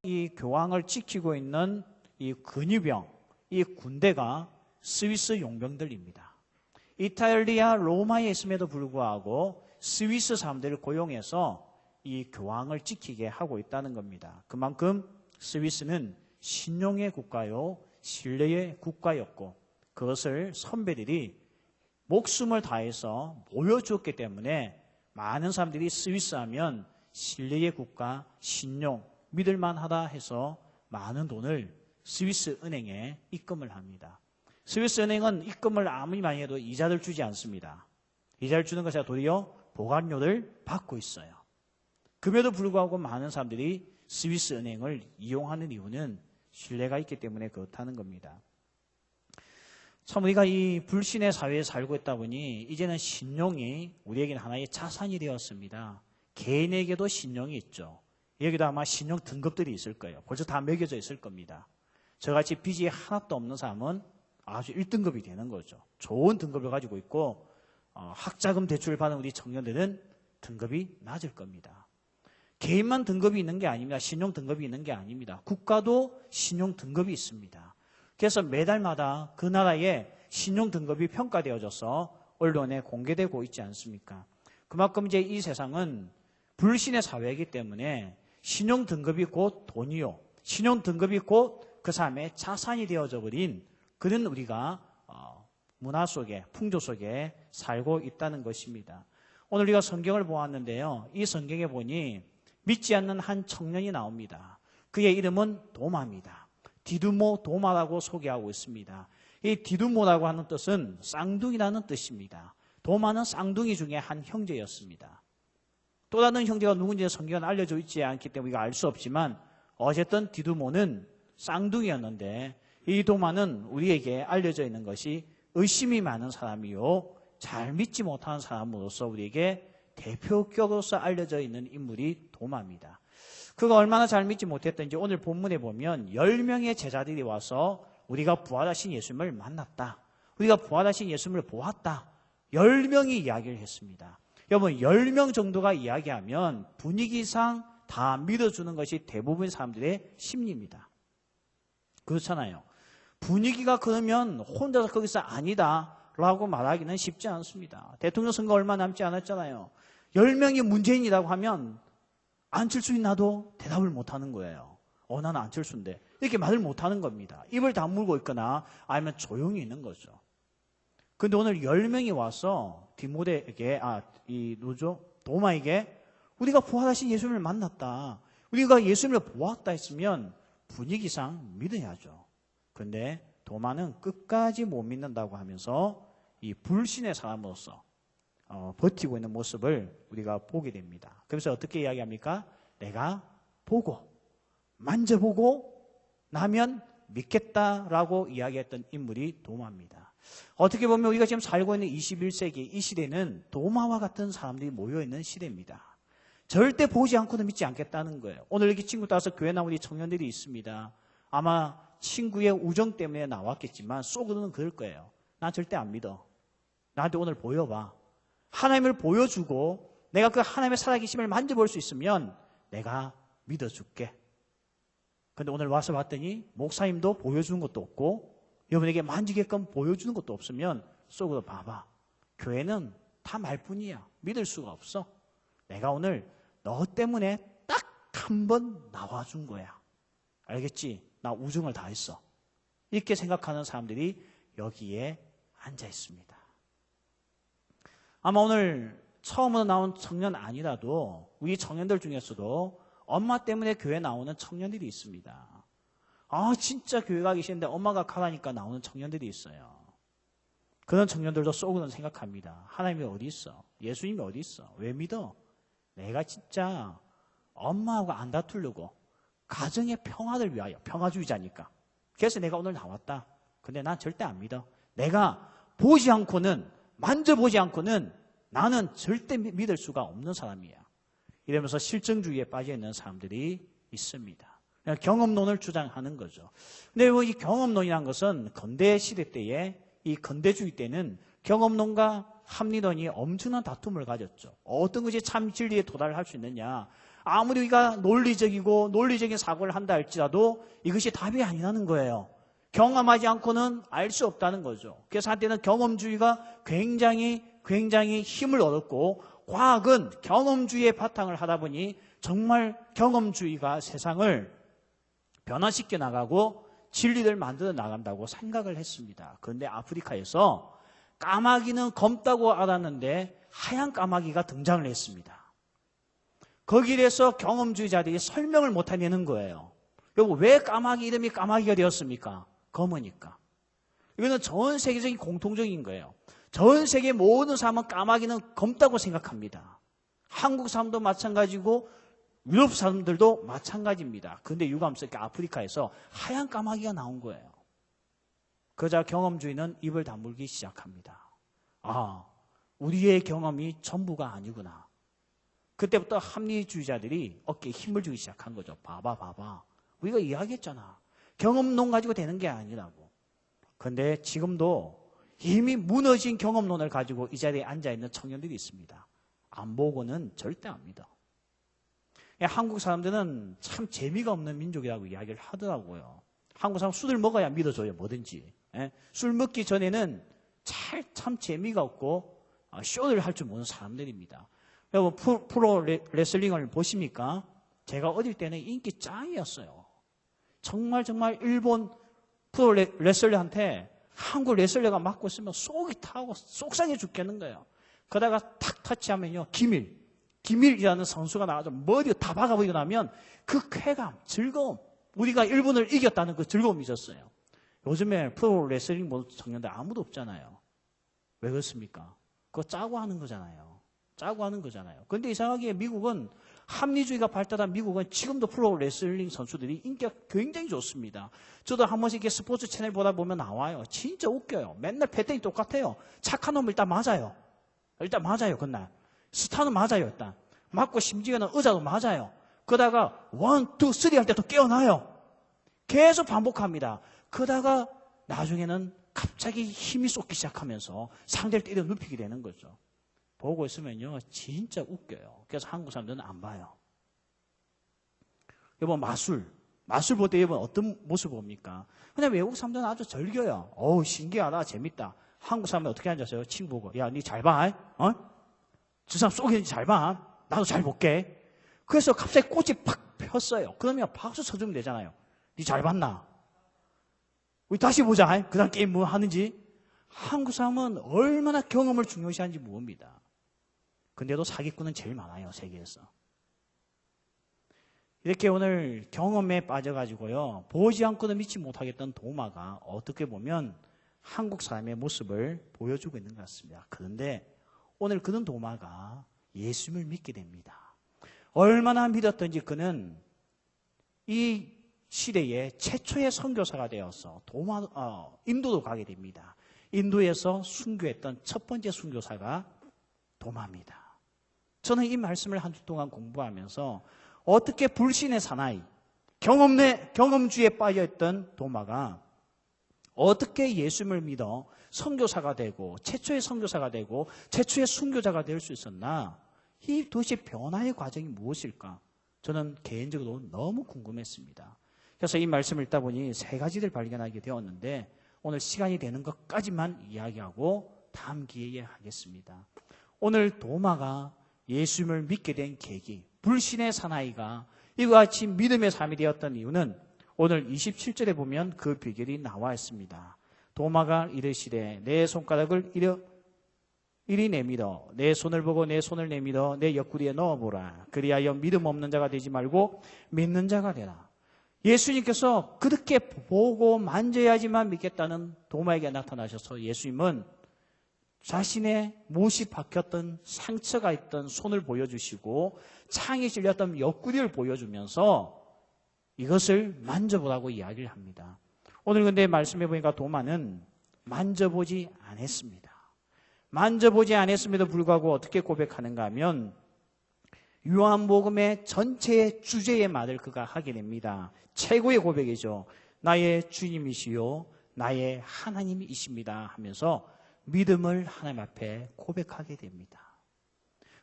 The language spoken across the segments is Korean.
이 교황을 지키고 있는 이 근위병, 이 군대가 스위스 용병들입니다. 이탈리아 로마에 있음에도 불구하고 스위스 사람들을 고용해서 이 교황을 지키게 하고 있다는 겁니다. 그만큼 스위스는 신용의 국가요, 신뢰의 국가였고 그것을 선배들이 목숨을 다해서 보여주었기 때문에 많은 사람들이 스위스 하면 신뢰의 국가, 신용, 믿을만하다 해서 많은 돈을 스위스 은행에 입금을 합니다. 스위스 은행은 입금을 아무리 많이 해도 이자를 주지 않습니다. 이자를 주는 것이 아니라 도리어 보관료를 받고 있어요. 그럼에도 불구하고 많은 사람들이 스위스 은행을 이용하는 이유는 신뢰가 있기 때문에 그렇다는 겁니다. 참 우리가 이 불신의 사회에 살고 있다 보니 이제는 신용이 우리에게는 하나의 자산이 되었습니다. 개인에게도 신용이 있죠. 여기도 아마 신용 등급들이 있을 거예요. 벌써 다 매겨져 있을 겁니다. 저같이 빚이 하나도 없는 사람은 아주 1등급이 되는 거죠. 좋은 등급을 가지고 있고 학자금 대출을 받은 우리 청년들은 등급이 낮을 겁니다. 개인만 등급이 있는 게 아닙니다. 신용 등급이 있는 게 아닙니다. 국가도 신용 등급이 있습니다. 그래서 매달마다 그 나라의 신용 등급이 평가되어져서 언론에 공개되고 있지 않습니까? 그만큼 이제 이 세상은 불신의 사회이기 때문에 신용 등급이 곧 돈이요. 신용 등급이 곧 그 사람의 자산이 되어져 버린 그런 우리가 문화 속에, 풍조 속에 살고 있다는 것입니다. 오늘 우리가 성경을 보았는데요. 이 성경에 보니 믿지 않는 한 청년이 나옵니다. 그의 이름은 도마입니다. 디두모 도마라고 소개하고 있습니다. 이 디두모라고 하는 뜻은 쌍둥이라는 뜻입니다. 도마는 쌍둥이 중에 한 형제였습니다. 또 다른 형제가 누군지 성경은 알려져 있지 않기 때문에 우리가 알 수 없지만 어쨌든 디두모는 쌍둥이였는데 이 도마는 우리에게 알려져 있는 것이 의심이 많은 사람이요 잘 믿지 못하는 사람으로서 우리에게 대표격으로서 알려져 있는 인물이 도마입니다. 그가 얼마나 잘 믿지 못했던지 오늘 본문에 보면 10명의 제자들이 와서 우리가 부활하신 예수님을 만났다. 우리가 부활하신 예수님을 보았다. 10명이 이야기를 했습니다. 여러분 10명 정도가 이야기하면 분위기상 다 믿어주는 것이 대부분 사람들의 심리입니다. 그렇잖아요. 분위기가 그러면 혼자서 거기서 아니다 라고 말하기는 쉽지 않습니다. 대통령 선거 얼마 남지 않았잖아요. 10명이 문재인이라고 하면 안철수인 나도 대답을 못하는 거예요. 나는 안철수인데 이렇게 말을 못하는 겁니다. 입을 다물고 있거나 아니면 조용히 있는 거죠. 그런데 오늘 10명이 와서 디모데에게 도마에게 우리가 부활하신 예수님을 만났다. 우리가 예수님을 보았다 했으면 분위기상 믿어야죠. 그런데 도마는 끝까지 못 믿는다고 하면서 이 불신의 사람으로서 버티고 있는 모습을 우리가 보게 됩니다. 그래서 어떻게 이야기합니까? 내가 보고 만져보고 나면 믿겠다라고 이야기했던 인물이 도마입니다. 어떻게 보면 우리가 지금 살고 있는 21세기 이 시대는 도마와 같은 사람들이 모여있는 시대입니다. 절대 보지 않고는 믿지 않겠다는 거예요. 오늘 여기 친구 따라서 교회 나온 우리 청년들이 있습니다. 아마 친구의 우정 때문에 나왔겠지만 속으로는 그럴 거예요. 나 절대 안 믿어. 나한테 오늘 보여봐. 하나님을 보여주고 내가 그 하나님의 살아계심을 만져볼 수 있으면 내가 믿어줄게. 그런데 오늘 와서 봤더니 목사님도 보여주는 것도 없고 여러분에게 만지게끔 보여주는 것도 없으면 속으로 봐봐. 교회는 다 말뿐이야. 믿을 수가 없어. 내가 오늘 너 때문에 딱 한 번 나와준 거야. 알겠지? 나 우정을 다했어. 이렇게 생각하는 사람들이 여기에 앉아 있습니다. 아마 오늘 처음으로 나온 청년 아니라도 우리 청년들 중에서도 엄마 때문에 교회 나오는 청년들이 있습니다. 진짜 교회 가기 싫은데 엄마가 가라니까 나오는 청년들이 있어요. 그런 청년들도 속으로는 생각합니다. 하나님이 어디 있어? 예수님이 어디 있어? 왜 믿어? 내가 진짜 엄마하고 안 다투려고 가정의 평화를 위하여 평화주의자니까. 그래서 내가 오늘 나왔다. 근데 난 절대 안 믿어. 내가 보지 않고는 만져보지 않고는 나는 절대 믿을 수가 없는 사람이야. 이러면서 실증주의에 빠져있는 사람들이 있습니다. 경험론을 주장하는 거죠. 근데 이 경험론이라는 것은 근대 시대 때에 이 근대주의 때는 경험론과 합리론이 엄청난 다툼을 가졌죠. 어떤 것이 참 진리에 도달할 수 있느냐. 아무리 우리가 논리적인 사고를 한다 할지라도 이것이 답이 아니라는 거예요. 경험하지 않고는 알 수 없다는 거죠. 그래서 한때는 경험주의가 굉장히 힘을 얻었고, 과학은 경험주의의 바탕을 하다 보니 정말 경험주의가 세상을 변화시켜 나가고 진리를 만들어 나간다고 생각을 했습니다. 그런데 아프리카에서 까마귀는 검다고 알았는데 하얀 까마귀가 등장을 했습니다. 거기에서 경험주의자들이 설명을 못 해내는 거예요. 여러분, 왜 까마귀 이름이 까마귀가 되었습니까? 검으니까. 이거는 전 세계적인 공통적인 거예요. 전 세계 모든 사람은 까마귀는 검다고 생각합니다. 한국 사람도 마찬가지고 유럽 사람들도 마찬가지입니다. 그런데 유감스럽게 아프리카에서 하얀 까마귀가 나온 거예요. 그러자 경험주의는 입을 다물기 시작합니다. 아, 우리의 경험이 전부가 아니구나. 그때부터 합리주의자들이 어깨에 힘을 주기 시작한 거죠. 봐봐. 우리가 이야기했잖아. 경험론 가지고 되는 게 아니라고. 그런데 지금도 이미 무너진 경험론을 가지고 이 자리에 앉아있는 청년들이 있습니다. 안 보고는 절대 안 믿어. 한국 사람들은 참 재미가 없는 민족이라고 이야기를 하더라고요. 한국 사람 술을 먹어야 믿어줘요, 뭐든지. 술 먹기 전에는 참 재미가 없고 쇼를 할 줄 모르는 사람들입니다. 여러분, 프로 레슬링을 보십니까? 제가 어릴 때는 인기 짱이었어요. 정말 일본 프로 레슬러한테 한국 레슬러가 맞고 있으면 속이 타고 속상해 죽겠는 거예요. 그러다가 탁 터치하면요, 기밀이라는 선수가 나와서 머리에 다 박아버리고 나면 그 쾌감, 즐거움, 우리가 일본을 이겼다는 그 즐거움이 있었어요. 요즘에 프로 레슬링 모든 청년들 아무도 없잖아요. 왜 그렇습니까? 그거 짜고 하는 거잖아요. 그런데 이상하게 미국은 합리주의가 발달한 미국은 지금도 프로 레슬링 선수들이 인기가 굉장히 좋습니다. 저도 한 번씩 이렇게 스포츠 채널 보다 보면 나와요. 진짜 웃겨요. 맨날 패턴이 똑같아요. 착한 놈은 일단 맞아요. 그날. 스타는 맞아요, 일단. 맞고 심지어는 의자도 맞아요. 그러다가 1, 2, 3 할 때 또 깨어나요. 계속 반복합니다. 그러다가 나중에는 갑자기 힘이 쏟기 시작하면서 상대를 때려 눕히게 되는 거죠. 보고 있으면요, 진짜 웃겨요. 그래서 한국 사람들은 안 봐요. 여러분, 마술 볼 때 여러분 어떤 모습 봅니까? 그냥 외국 사람들은 아주 즐겨요. 어우, 신기하다, 재밌다. 한국 사람은 어떻게 앉았어요? 친구 보고, 야, 니 잘 봐, 저 사람 쏘기는지 잘 봐. 나도 잘 볼게. 그래서 갑자기 꽃이 팍 폈어요. 그러면 박수 쳐주면 되잖아요. 니 잘 봤나? 우리 다시 보자. 그 다음 게임 뭐 하는지. 한국 사람은 얼마나 경험을 중요시하는지 모릅니다. 근데도 사기꾼은 제일 많아요, 세계에서. 이렇게 오늘 경험에 빠져가지고요, 보지 않고는 믿지 못하겠던 도마가 어떻게 보면 한국 사람의 모습을 보여주고 있는 것 같습니다. 그런데 오늘 그런 도마가 예수님을 믿게 됩니다. 얼마나 믿었던지 그는 이 시대에 최초의 선교사가 되어서 인도도 가게 됩니다. 인도에서 순교했던 첫 번째 순교사가 도마입니다. 저는 이 말씀을 한 주 동안 공부하면서 어떻게 불신의 사나이, 경험주의에 빠져있던 도마가 어떻게 예수님을 믿어 선교사가 되고 최초의 선교사가 되고 최초의 순교자가 될 수 있었나? 이 도대체 변화의 과정이 무엇일까? 저는 개인적으로 너무 궁금했습니다. 그래서 이 말씀을 읽다 보니 3가지를 발견하게 되었는데 오늘 시간이 되는 것까지만 이야기하고 다음 기회에 하겠습니다. 오늘 도마가 예수님을 믿게 된 계기, 불신의 사나이가 이와 같이 믿음의 삶이 되었던 이유는 오늘 27절에 보면 그 비결이 나와 있습니다. 도마가 이르시되 내 손가락을 이리 내밀어 내 손을 보고 내 손을 내밀어 내 옆구리에 넣어보라. 그리하여 믿음 없는 자가 되지 말고 믿는 자가 되라. 예수님께서 그렇게 보고 만져야지만 믿겠다는 도마에게 나타나셔서 예수님은 자신의 못이 박혔던 상처가 있던 손을 보여주시고 창이 찔렸던 옆구리를 보여주면서 이것을 만져보라고 이야기를 합니다. 오늘 근데 말씀해 보니까 도마는 만져보지 않았습니다. 만져보지 않았음에도 불구하고 어떻게 고백하는가 하면 요한복음의 전체의 주제의 말을 그가 하게 됩니다. 최고의 고백이죠. 나의 주님이시요 나의 하나님이십니다 하면서 믿음을 하나님 앞에 고백하게 됩니다.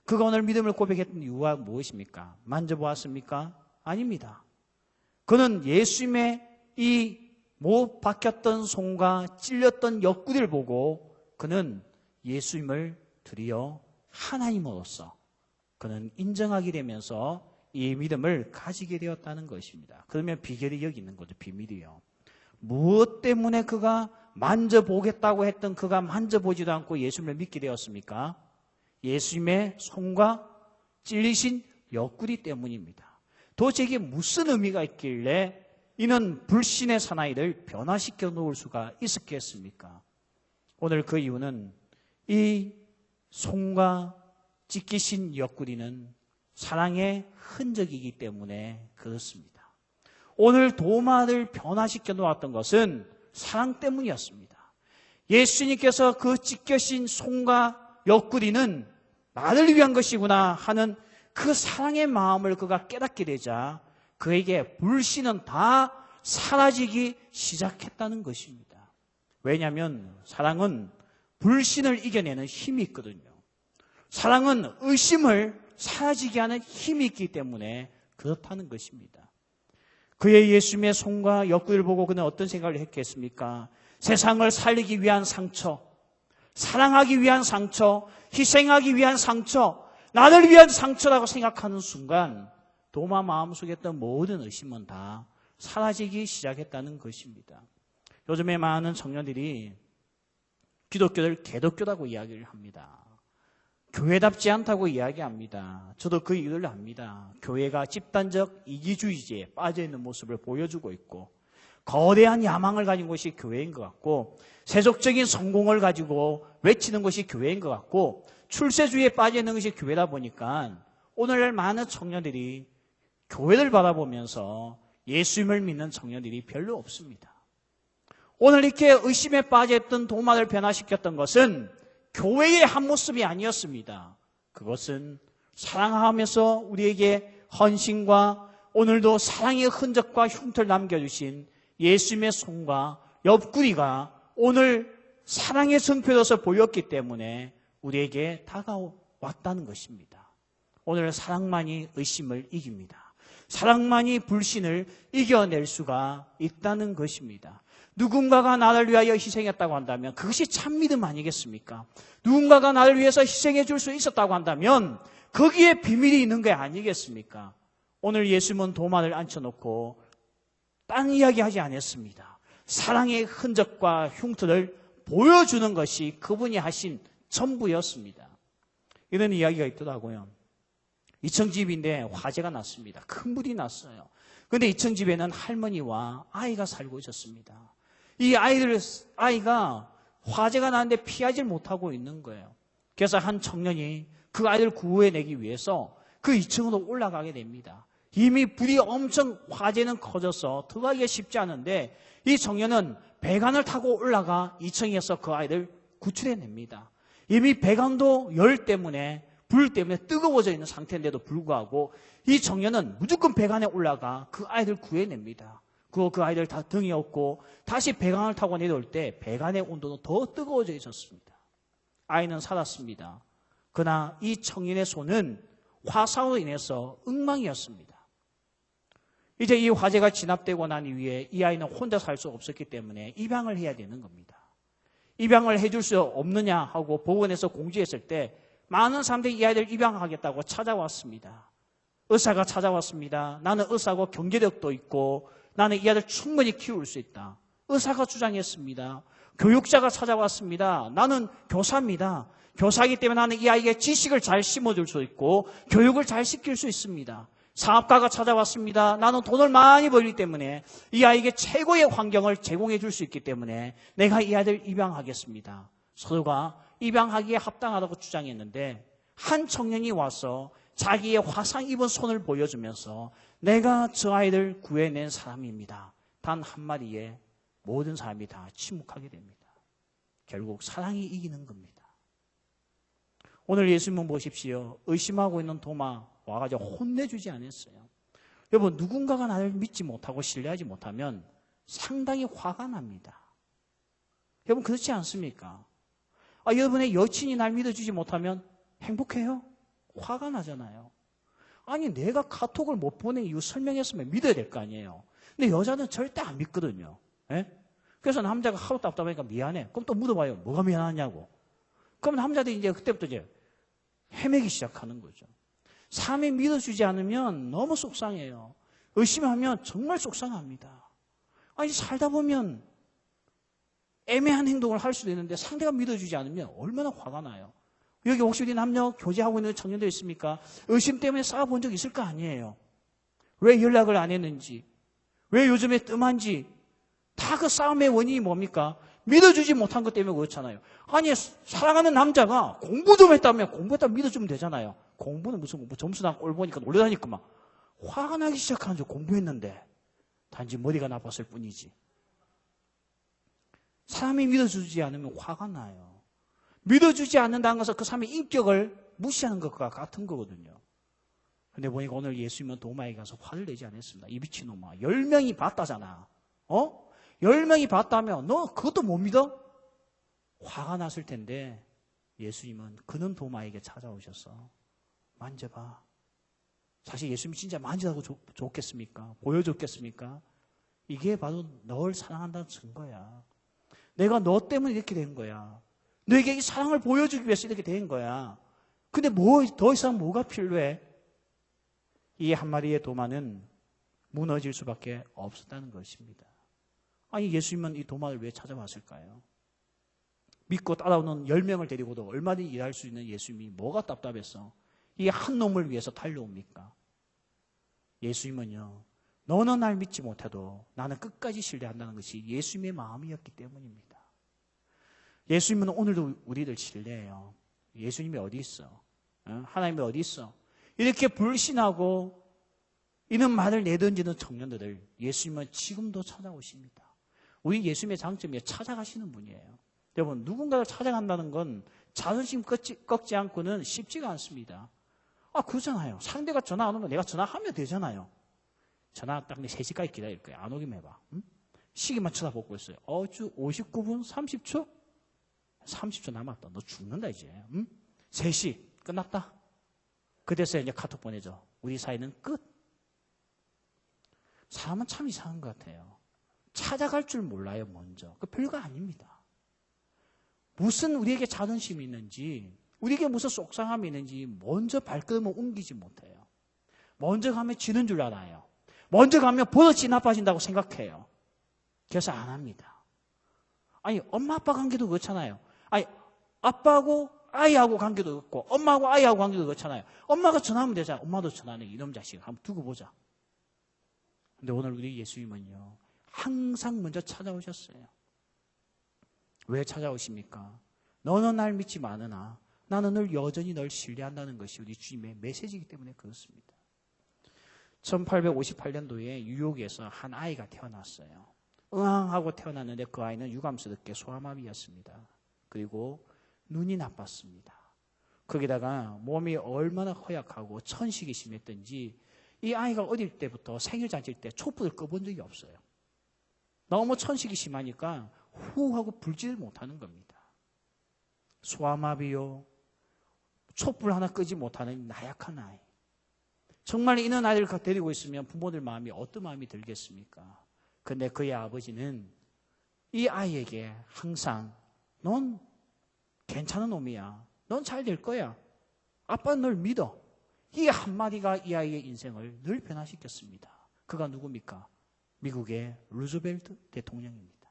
그가 오늘 믿음을 고백했던 이유가 무엇입니까? 만져보았습니까? 아닙니다. 그는 예수님의 이 못 박혔던 손과 찔렸던 옆구리를 보고 그는 예수님을 드디어 하나님으로서 그는 인정하게 되면서 이 믿음을 가지게 되었다는 것입니다. 그러면 비결이 여기 있는 거죠. 비밀이요. 무엇 때문에 그가 만져보겠다고 했던 그가 만져보지도 않고 예수님을 믿게 되었습니까? 예수님의 손과 찔리신 옆구리 때문입니다. 도대체 이게 무슨 의미가 있길래 이는 불신의 사나이를 변화시켜 놓을 수가 있었겠습니까? 오늘 그 이유는 이 손과 찢기신 옆구리는 사랑의 흔적이기 때문에 그렇습니다. 오늘 도마를 변화시켜 놓았던 것은 사랑 때문이었습니다. 예수님께서 그 찢겨진 손과 옆구리는 나를 위한 것이구나 하는 그 사랑의 마음을 그가 깨닫게 되자 그에게 불신은 다 사라지기 시작했다는 것입니다. 왜냐하면 사랑은 불신을 이겨내는 힘이 있거든요. 사랑은 의심을 사라지게 하는 힘이 있기 때문에 그렇다는 것입니다. 그의 예수님의 손과 옆구리를 보고 그는 어떤 생각을 했겠습니까? 세상을 살리기 위한 상처, 사랑하기 위한 상처, 희생하기 위한 상처, 나를 위한 상처라고 생각하는 순간 도마 마음속에 있던 모든 의심은 다 사라지기 시작했다는 것입니다. 요즘에 많은 청년들이 기독교를 개독교라고 이야기를 합니다. 교회답지 않다고 이야기합니다. 저도 그 이유를 압니다. 교회가 집단적 이기주의에 빠져있는 모습을 보여주고 있고 거대한 야망을 가진 것이 교회인 것 같고 세속적인 성공을 가지고 외치는 것이 교회인 것 같고 출세주의에 빠져있는 것이 교회다 보니까 오늘날 많은 청년들이 교회를 바라보면서 예수님을 믿는 청년들이 별로 없습니다. 오늘 이렇게 의심에 빠져있던 도마를 변화시켰던 것은 교회의 한 모습이 아니었습니다. 그것은 사랑하면서 우리에게 헌신과 오늘도 사랑의 흔적과 흉터를 남겨주신 예수님의 손과 옆구리가 오늘 사랑의 성표로서 보였기 때문에 우리에게 다가왔다는 것입니다. 오늘 사랑만이 의심을 이깁니다. 사랑만이 불신을 이겨낼 수가 있다는 것입니다. 누군가가 나를 위하여 희생했다고 한다면 그것이 참 믿음 아니겠습니까? 누군가가 나를 위해서 희생해 줄 수 있었다고 한다면 거기에 비밀이 있는 게 아니겠습니까? 오늘 예수님은 도마를 앉혀놓고 딴 이야기 하지 않았습니다. 사랑의 흔적과 흉터를 보여주는 것이 그분이 하신 전부였습니다. 이런 이야기가 있더라고요. 2층 집인데 화재가 났습니다. 큰 불이 났어요. 그런데 2층 집에는 할머니와 아이가 살고 있었습니다. 이 아이가 화재가 나는데 피하지 못하고 있는 거예요. 그래서 한 청년이 그 아이를 구해내기 위해서 그 2층으로 올라가게 됩니다. 이미 불이 엄청 화재는 커져서 들어가기가 쉽지 않은데 이 청년은 배관을 타고 올라가 2층에서 그 아이를 구출해냅니다. 이미 배관도 열 때문에 불 때문에 뜨거워져 있는 상태인데도 불구하고 이 청년은 무조건 배관에 올라가 그 아이를 구해냅니다. 그 아이들 다 등에 업고 다시 배관을 타고 내려올 때 배관의 온도는 더 뜨거워져 있었습니다. 아이는 살았습니다. 그러나 이 청년의 손은 화상으로 인해서 엉망이었습니다. 이제 이 화재가 진압되고 난 이후에 이 아이는 혼자 살 수 없었기 때문에 입양을 해야 되는 겁니다. 입양을 해줄 수 없느냐 하고 보건에서 공지했을 때 많은 사람들이 이 아이를 입양하겠다고 찾아왔습니다. 의사가 찾아왔습니다. 나는 의사고 경제력도 있고 나는 이 아이를 충분히 키울 수 있다. 의사가 주장했습니다. 교육자가 찾아왔습니다. 나는 교사입니다. 교사이기 때문에 나는 이 아이에게 지식을 잘 심어줄 수 있고 교육을 잘 시킬 수 있습니다. 사업가가 찾아왔습니다. 나는 돈을 많이 벌기 때문에 이 아이에게 최고의 환경을 제공해 줄 수 있기 때문에 내가 이 아이를 입양하겠습니다. 서로가 입양하기에 합당하다고 주장했는데 한 청년이 와서 자기의 화상 입은 손을 보여주면서 내가 저 아이를 구해낸 사람입니다. 단 한마디에 모든 사람이 다 침묵하게 됩니다. 결국 사랑이 이기는 겁니다. 오늘 예수님은 보십시오. 의심하고 있는 도마 와가지고 혼내주지 않았어요. 여러분, 누군가가 나를 믿지 못하고 신뢰하지 못하면 상당히 화가 납니다. 여러분, 그렇지 않습니까? 여러분의 여친이 날 믿어주지 못하면 행복해요? 화가 나잖아요. 아니 내가 카톡을 못 보낸 이유 설명했으면 믿어야 될 거 아니에요. 근데 여자는 절대 안 믿거든요. 예? 그래서 남자가 하루 답답하니까 미안해. 그럼 또 물어봐요. 뭐가 미안하냐고. 그럼 남자들이 이제 그때부터 이제 헤매기 시작하는 거죠. 사람이 믿어주지 않으면 너무 속상해요. 의심하면 정말 속상합니다. 아니 살다 보면 애매한 행동을 할 수도 있는데 상대가 믿어주지 않으면 얼마나 화가 나요. 여기 혹시 우리 남녀 교제하고 있는 청년들 있습니까? 의심 때문에 싸워본 적 있을 거 아니에요. 왜 연락을 안 했는지, 왜 요즘에 뜸한지 다 그 싸움의 원인이 뭡니까? 믿어주지 못한 것 때문에 그렇잖아요. 아니 사랑하는 남자가 공부 좀 했다면 공부했다면 믿어주면 되잖아요. 공부는 무슨 점수나 꼴 보니까 놀래다니까 막 화가 나기 시작하는 줄. 공부했는데 단지 머리가 나빴을 뿐이지. 사람이 믿어주지 않으면 화가 나요. 믿어주지 않는다는 것은 그 사람의 인격을 무시하는 것과 같은 거거든요. 근데 보니까 오늘 예수님은 도마에 가서 화를 내지 않았습니다. 이 미친놈아, 10명이 봤다잖아. 10명이 봤다면 너 그것도 못 믿어? 화가 났을 텐데 예수님은 그는 도마에게 찾아오셔서 만져봐. 사실 예수님이 진짜 만지라고 좋겠습니까? 보여줬겠습니까? 이게 바로 널 사랑한다는 증거야. 내가 너 때문에 이렇게 된 거야. 너에게 이 사랑을 보여주기 위해서 이렇게 된 거야. 근데 더 이상 뭐가 필요해? 이 한 마리의 도마는 무너질 수밖에 없었다는 것입니다. 아니 예수님은 이 도마를 왜 찾아왔을까요? 믿고 따라오는 10명을 데리고도 얼마든지 일할 수 있는 예수님이 뭐가 답답했어? 이 한 놈을 위해서 달려옵니까? 예수님은요, 너는 날 믿지 못해도 나는 끝까지 신뢰한다는 것이 예수님의 마음이었기 때문입니다. 예수님은 오늘도 우리를 신뢰해요. 예수님이 어디 있어? 하나님이 어디 있어? 이렇게 불신하고 이런 말을 내던지는 청년들을 예수님은 지금도 찾아오십니다. 우리 예수님의 장점이 찾아가시는 분이에요. 여러분, 누군가를 찾아간다는 건 자존심 꺾지 않고는 쉽지가 않습니다. 그렇잖아요. 상대가 전화 안 오면 내가 전화하면 되잖아요. 전화 딱 3시까지 기다릴 거야. 안 오기만 해봐. 응? 시계만 쳐다보고 있어요. 59분 30초? 30초 남았다. 너 죽는다 이제. 응? 3시 끝났다. 그래서 이제 카톡 보내줘. 우리 사이는 끝. 사람은 참 이상한 것 같아요. 찾아갈 줄 몰라요, 먼저. 그 별거 아닙니다. 무슨 우리에게 자존심이 있는지, 우리에게 무슨 속상함이 있는지 먼저 발걸음을 옮기지 못해요. 먼저 가면 지는 줄 알아요. 먼저 가면 버릇이 나빠진다고 생각해요. 그래서 안 합니다. 아니, 엄마 아빠 관계도 그렇잖아요. 아니, 아빠하고 아이하고 관계도 그렇고, 엄마하고 아이하고 관계도 그렇잖아요. 엄마가 전화하면 되잖아요. 엄마도 전화하네. 이놈 자식. 한번 두고 보자. 근데 오늘 우리 예수님은요, 항상 먼저 찾아오셨어요. 왜 찾아오십니까? 너는 날 믿지 않으나 나는 늘 여전히 널 신뢰한다는 것이 우리 주님의 메시지이기 때문에 그렇습니다. 1858년도에 뉴욕에서 한 아이가 태어났어요. 응앙하고 태어났는데 그 아이는 유감스럽게 소아마비였습니다. 그리고 눈이 나빴습니다. 거기다가 몸이 얼마나 허약하고 천식이 심했던지 이 아이가 어릴 때부터 생일잔치 때 촛불을 꺼본 적이 없어요. 너무 천식이 심하니까 후하고 불지를 못하는 겁니다. 소아마비요. 촛불 하나 끄지 못하는 나약한 아이. 정말 이런 아이를 데리고 있으면 부모들 마음이 어떤 마음이 들겠습니까? 그런데 그의 아버지는 이 아이에게 항상 넌 괜찮은 놈이야. 넌 잘 될 거야. 아빠는 널 믿어. 이 한마디가 이 아이의 인생을 늘 변화시켰습니다. 그가 누굽니까? 미국의 루즈벨트 대통령입니다.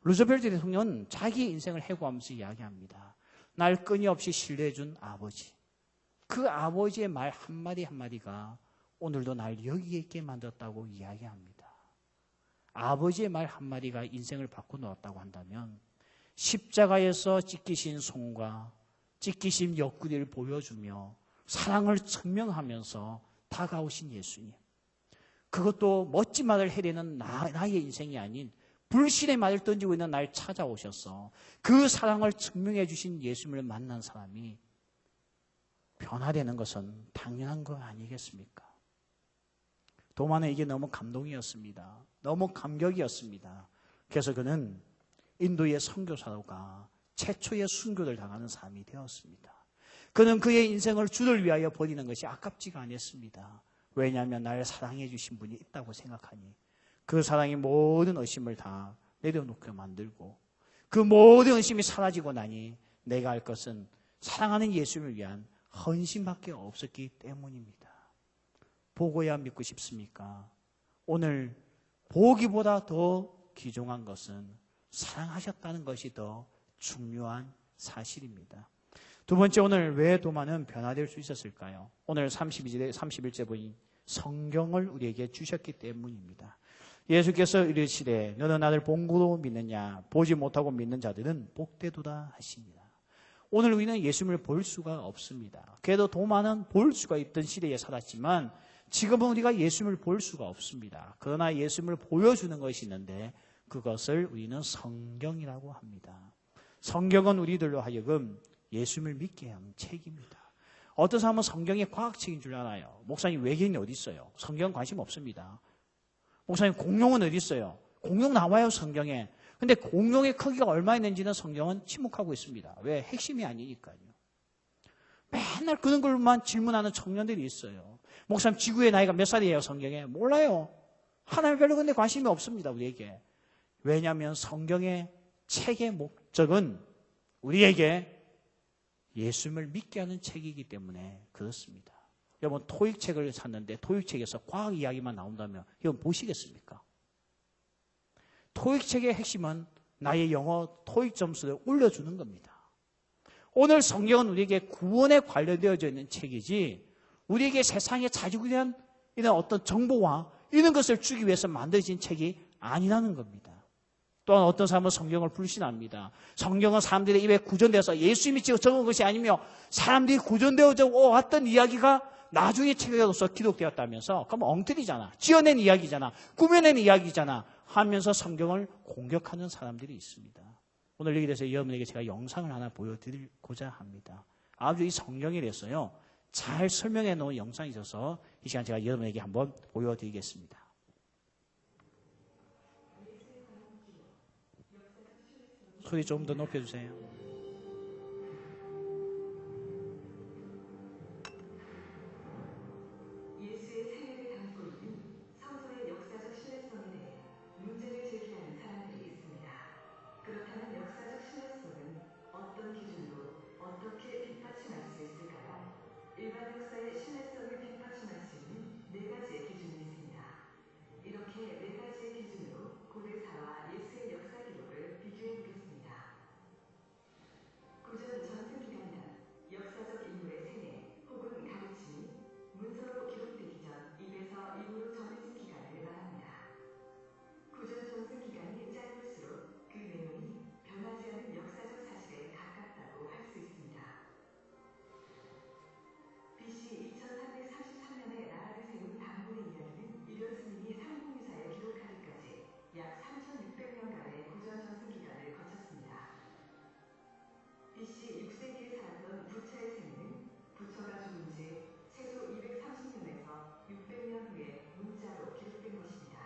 루즈벨트 대통령은 자기 인생을 해고하면서 이야기합니다. 날 끊임없이 신뢰해준 아버지. 그 아버지의 말 한마디 한마디가 오늘도 날 여기에 있게 만들었다고 이야기합니다. 아버지의 말 한마디가 인생을 바꿔놓았다고 한다면 십자가에서 찢기신 손과 찢기신 옆구리를 보여주며 사랑을 증명하면서 다가오신 예수님. 그것도 멋진 말을 해대는 나의 인생이 아닌 불신의 말을 던지고 있는 날 찾아오셔서 그 사랑을 증명해 주신 예수님을 만난 사람이 변화되는 것은 당연한 거 아니겠습니까? 도마는 이게 너무 감동이었습니다. 너무 감격이었습니다. 그래서 그는 인도의 선교사로가 최초의 순교를 당하는 사람이 되었습니다. 그는 그의 인생을 주를 위하여 버리는 것이 아깝지가 않았습니다. 왜냐하면 나를 사랑해 주신 분이 있다고 생각하니 그 사랑이 모든 의심을 다 내려놓게 만들고 그 모든 의심이 사라지고 나니 내가 할 것은 사랑하는 예수를 위한 헌신밖에 없었기 때문입니다. 보고야 믿고 싶습니까? 오늘 보기보다 더 귀중한 것은 사랑하셨다는 것이 더 중요한 사실입니다. 두 번째, 오늘 왜 도마는 변화될 수 있었을까요? 오늘 31절 보니 성경을 우리에게 주셨기 때문입니다. 예수께서 이르시되 너는 나를 본고로 믿느냐 보지 못하고 믿는 자들은 복되도다 하십니다. 오늘 우리는 예수님을 볼 수가 없습니다. 그래도 도마는 볼 수가 있던 시대에 살았지만 지금은 우리가 예수님을 볼 수가 없습니다. 그러나 예수님을 보여주는 것이 있는데 그것을 우리는 성경이라고 합니다. 성경은 우리들로 하여금 예수님을 믿게 하는 책입니다. 어떤 사람은 성경이 과학책인 줄 알아요. 목사님 외계인이 어디 있어요? 성경 관심 없습니다. 목사님 공룡은 어디 있어요? 공룡 나와요 성경에. 근데 공룡의 크기가 얼마 있는지는 성경은 침묵하고 있습니다. 왜? 핵심이 아니니까요. 맨날 그런 걸만 질문하는 청년들이 있어요. 목사님 지구의 나이가 몇 살이에요 성경에? 몰라요. 하나님 별로 근데 관심이 없습니다 우리에게. 왜냐하면 성경의 책의 목적은 우리에게 예수님을 믿게 하는 책이기 때문에 그렇습니다. 여러분 토익책을 샀는데 토익책에서 과학 이야기만 나온다면 이건 보시겠습니까? 토익책의 핵심은 나의 영어 토익 점수를 올려주는 겁니다. 오늘 성경은 우리에게 구원에 관련되어져 있는 책이지 우리에게 세상에 가지고 있는 이런 어떤 정보와 이런 것을 주기 위해서 만들어진 책이 아니라는 겁니다. 또한 어떤 사람은 성경을 불신합니다. 성경은 사람들의 입에 구전되어서 예수님이 적은 것이 아니며 사람들이 구전되어져 왔던 이야기가 나중에 책에서 기록되었다면서 그럼 엉터리잖아. 지어낸 이야기잖아. 꾸며낸 이야기잖아 하면서 성경을 공격하는 사람들이 있습니다. 오늘 여기 대해서 여러분에게 제가 영상을 하나 보여드리고자 합니다. 아주 이 성경에 대해서요 잘 설명해 놓은 영상이 있어서 이 시간 제가 여러분에게 한번 보여드리겠습니다. 소리 좀 더 높여주세요. 예수의 생애를 담고 있는 성서의 역사적 신뢰성에 대해 문제를 제기하는 사람들이 있습니다. 그렇다면 역사적 신뢰성은 어떤 기준으로 어떻게 뒷받침할 수 있을까요? 일반 역사의 신뢰성을 뒷받침할 수 있는 네 가지의 기준이 있습니다. 이렇게 네 가지의 기준으로 고대사와 예수의 역사 기록을 비교해 보겠습니다. 구전 전승기간이란 역사적 인물의 생애 혹은 가르침이 문서로 기록되기 전 입에서 입으로 전해진 기간을 말합니다. 구전 전승기간이 짧을수록 그 내용이 변하지 않은 역사적 사실에 가깝다고 할 수 있습니다. BC 2333년에 나라를 세운 당군의 이야기는 이변 스님이 삼국유사에 기록하기까지 약 3600년간의 구전 전승기간을 거쳤습니다. BC 6세기에 살았던 부처의 생애는 부처가 죽은 지 최소 230년에서 600년 후에 문자로 기록된 것입니다.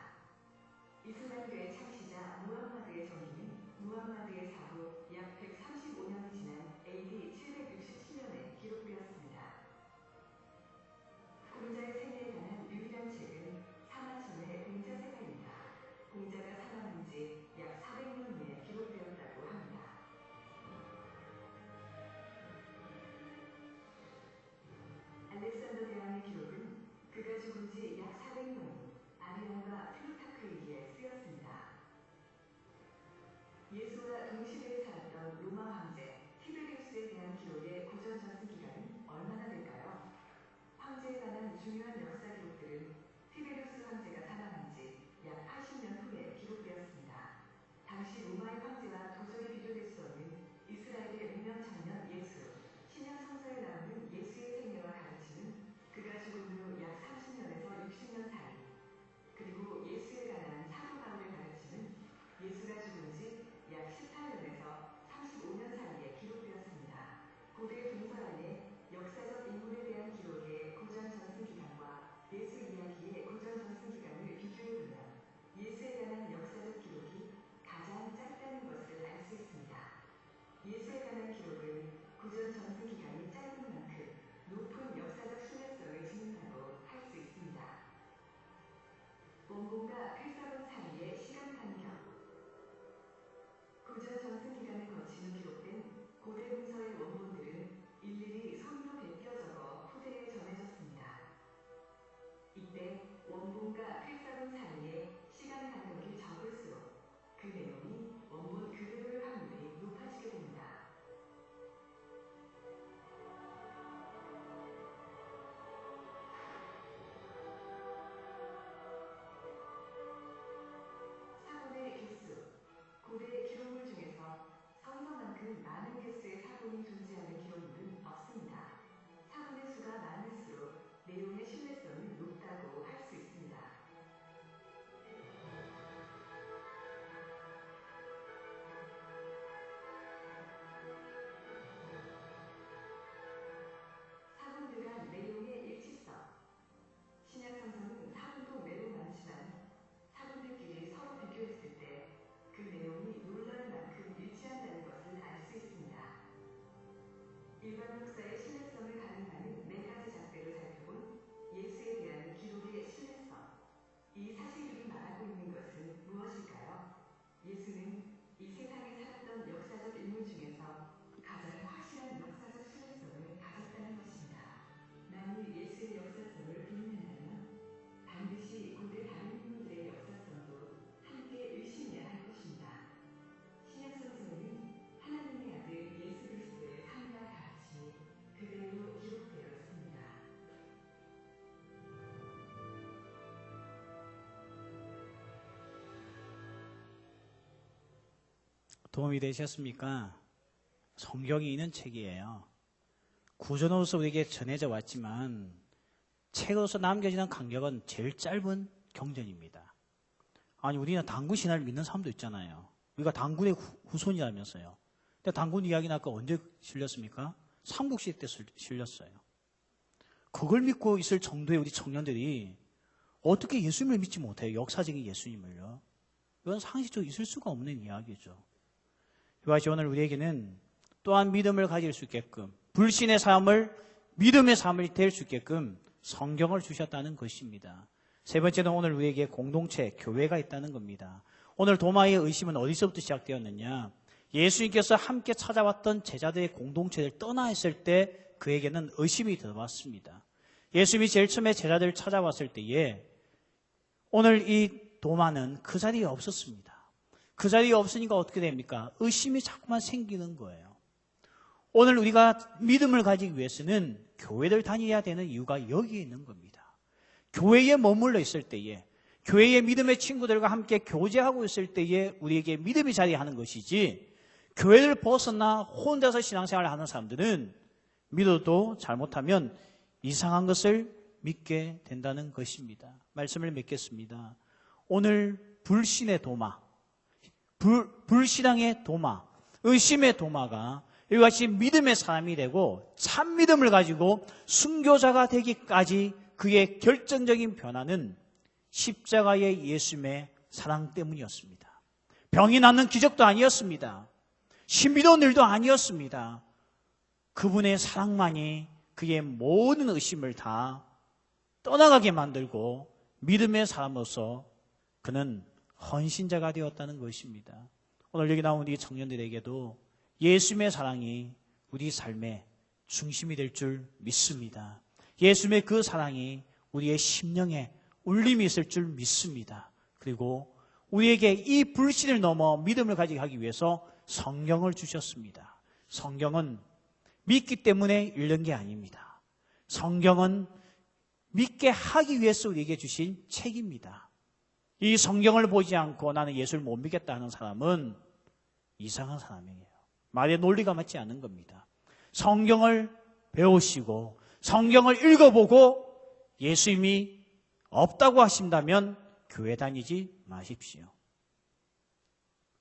이슬람교의 창시자 무함마드의 전기는 무함마드의 사후 약 135년이 지난 AD 767년에 기록되었습니다. 공자의 생애에 관한 유일한 책은 사마천의 공자세가입니다. 공자가 사망한 지 약 400년 후에 기록되었다고 합니다. 알렉산더 대왕의 기록은 그가 죽은 지 약 400년 후 아리안과 플루타크에 의해 쓰였습니다. 예수와 동시대에 살았던 로마 황제 티베리우스에 대한 기록의 구전 전승 기간은 얼마나 될까요? 황제에 관한 중요한 역사 기록들은 티베리우스 황제가 사망한 지 약 80년 후에 기록되었습니다. 당시 로마의 황제와 도저히 비교될 수 없는 이스라엘의 문명 청년 예수, 신약 성서에 나오는 예수의 생애와 가르침은 그가 죽은 후 약 30년에서 60년 사이, 그리고 예수에 관한 사도 바울의 가르침은 예수가 죽은 지 약 18년에서 35년 사이에 기록되었습니다. 고대 동서란의 역사적 인물에 대한 기록의 고전 전승 기간과 예수 이야기의 고전 전승 기간을 도움이 되셨습니까? 성경이 있는 책이에요. 구전으로서 우리에게 전해져 왔지만 책으로서 남겨지는 간격은 제일 짧은 경전입니다. 아니, 우리는 당군 신화를 믿는 사람도 있잖아요. 우리가 당군의 후손이라면서요. 근데 당군 이야기는 아까 언제 실렸습니까? 삼국시대 때 실렸어요. 그걸 믿고 있을 정도의 우리 청년들이 어떻게 예수님을 믿지 못해요? 역사적인 예수님을요. 이건 상식적으로 있을 수가 없는 이야기죠. 이와시 오늘 우리에게는 또한 믿음을 가질 수 있게끔, 불신의 삶을 믿음의 삶을 될 수 있게끔 성경을 주셨다는 것입니다. 세 번째는 오늘 우리에게 공동체, 교회가 있다는 겁니다. 오늘 도마의 의심은 어디서부터 시작되었느냐? 예수님께서 함께 찾아왔던 제자들의 공동체를 떠나 있을 때 그에게는 의심이 들어왔습니다. 예수님이 제일 처음에 제자들을 찾아왔을 때에 오늘 이 도마는 그 자리에 없었습니다. 그 자리에 없으니까 어떻게 됩니까? 의심이 자꾸만 생기는 거예요. 오늘 우리가 믿음을 가지기 위해서는 교회를 다녀야 되는 이유가 여기에 있는 겁니다. 교회에 머물러 있을 때에, 교회의 믿음의 친구들과 함께 교제하고 있을 때에 우리에게 믿음이 자리하는 것이지, 교회를 벗어나 혼자서 신앙생활을 하는 사람들은 믿어도 잘못하면 이상한 것을 믿게 된다는 것입니다. 말씀을 맺겠습니다. 오늘 불신의 도마, 불신앙의 도마, 의심의 도마가 이것이 믿음의 사람이 되고 참 믿음을 가지고 순교자가 되기까지 그의 결정적인 변화는 십자가의 예수님의 사랑 때문이었습니다. 병이 낫는 기적도 아니었습니다. 신비로운 일도 아니었습니다. 그분의 사랑만이 그의 모든 의심을 다 떠나가게 만들고 믿음의 사람으로서 그는 헌신자가 되었다는 것입니다. 오늘 여기 나온 이 청년들에게도 예수님의 사랑이 우리 삶의 중심이 될 줄 믿습니다. 예수님의 그 사랑이 우리의 심령에 울림이 있을 줄 믿습니다. 그리고 우리에게 이 불신을 넘어 믿음을 가지게 하기 위해서 성경을 주셨습니다. 성경은 믿기 때문에 읽는 게 아닙니다. 성경은 믿게 하기 위해서 우리에게 주신 책입니다. 이 성경을 보지 않고 나는 예수를 못 믿겠다 하는 사람은 이상한 사람이에요. 말의 논리가 맞지 않는 겁니다. 성경을 배우시고 성경을 읽어보고 예수님이 없다고 하신다면 교회 다니지 마십시오.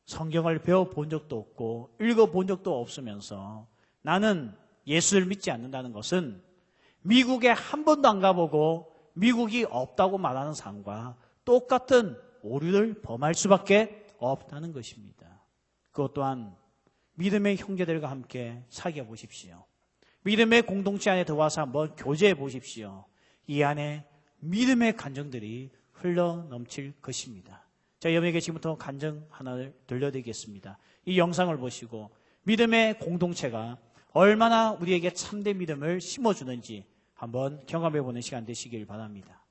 성경을 배워본 적도 없고 읽어본 적도 없으면서 나는 예수를 믿지 않는다는 것은 미국에 한 번도 안 가보고 미국이 없다고 말하는 사람과 똑같은 오류를 범할 수밖에 없다는 것입니다. 그것 또한 믿음의 형제들과 함께 사귀어 보십시오. 믿음의 공동체 안에 들어와서 한번 교제해 보십시오. 이 안에 믿음의 간정들이 흘러 넘칠 것입니다. 자, 여러분에게 지금부터 간정 하나를 들려드리겠습니다. 이 영상을 보시고 믿음의 공동체가 얼마나 우리에게 참된 믿음을 심어주는지 한번 경험해 보는 시간 되시길 바랍니다.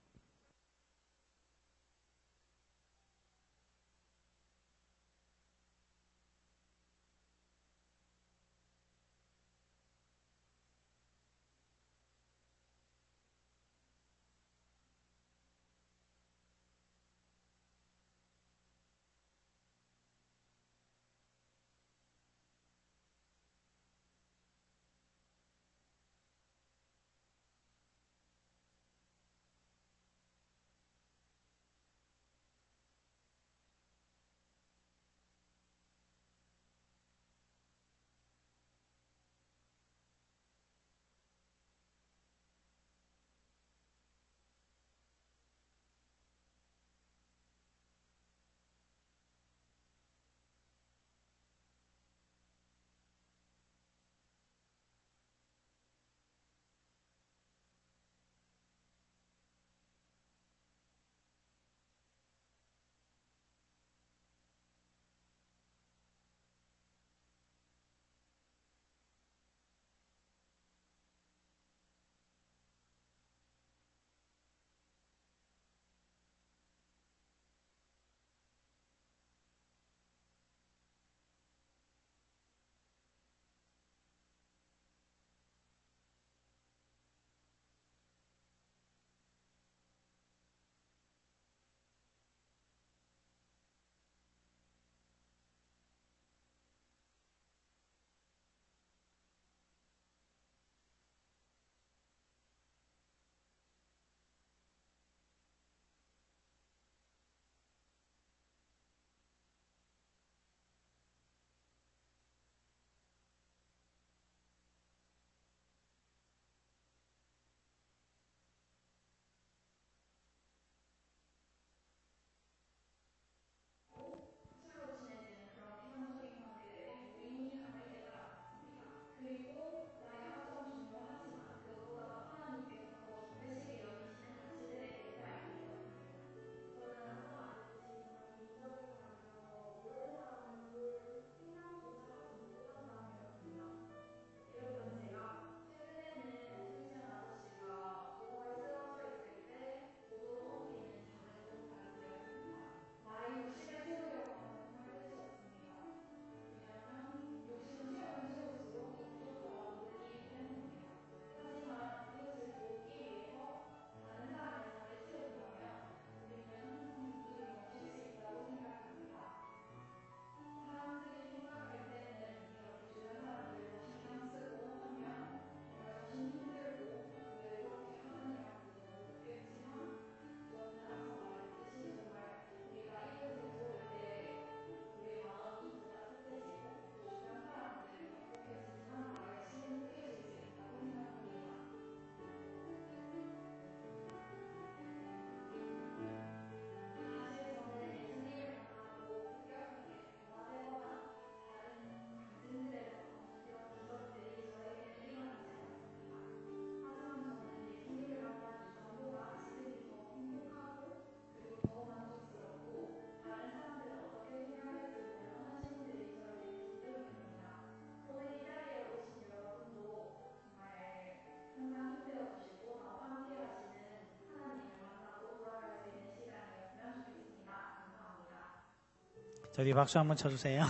저희 박수 한번 쳐주세요.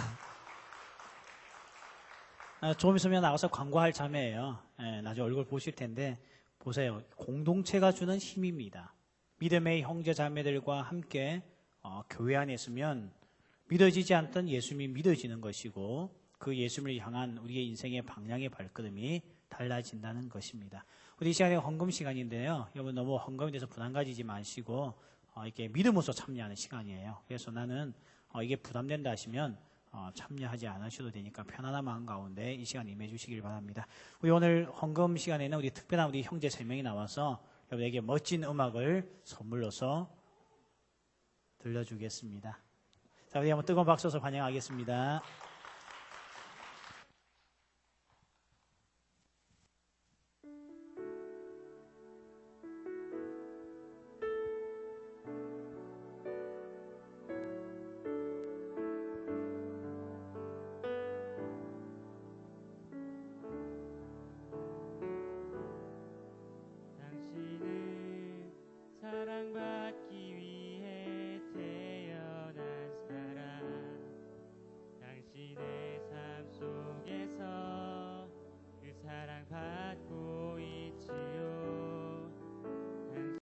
조금 있으면 나가서 광고할 자매예요. 나중에 얼굴 보실 텐데 보세요. 공동체가 주는 힘입니다. 믿음의 형제 자매들과 함께 교회 안에 있으면 믿어지지 않던 예수님이 믿어지는 것이고 그 예수님을 향한 우리의 인생의 방향의 발걸음이 달라진다는 것입니다. 우리 이 시간에 헌금 시간인데요. 여러분 너무 헌금에 대해서 부담 가지지 마시고 이렇게 믿음으로써 참여하는 시간이에요. 그래서 나는 이게 부담된다 하시면 참여하지 않으셔도 되니까 편안한 마음 가운데 이 시간 임해 주시길 바랍니다. 우리 오늘 헌금 시간에는 우리 특별한 우리 형제 3명이 나와서 여러분에게 멋진 음악을 선물로서 들려주겠습니다. 자, 우리 한번 뜨거운 박수로 환영하겠습니다.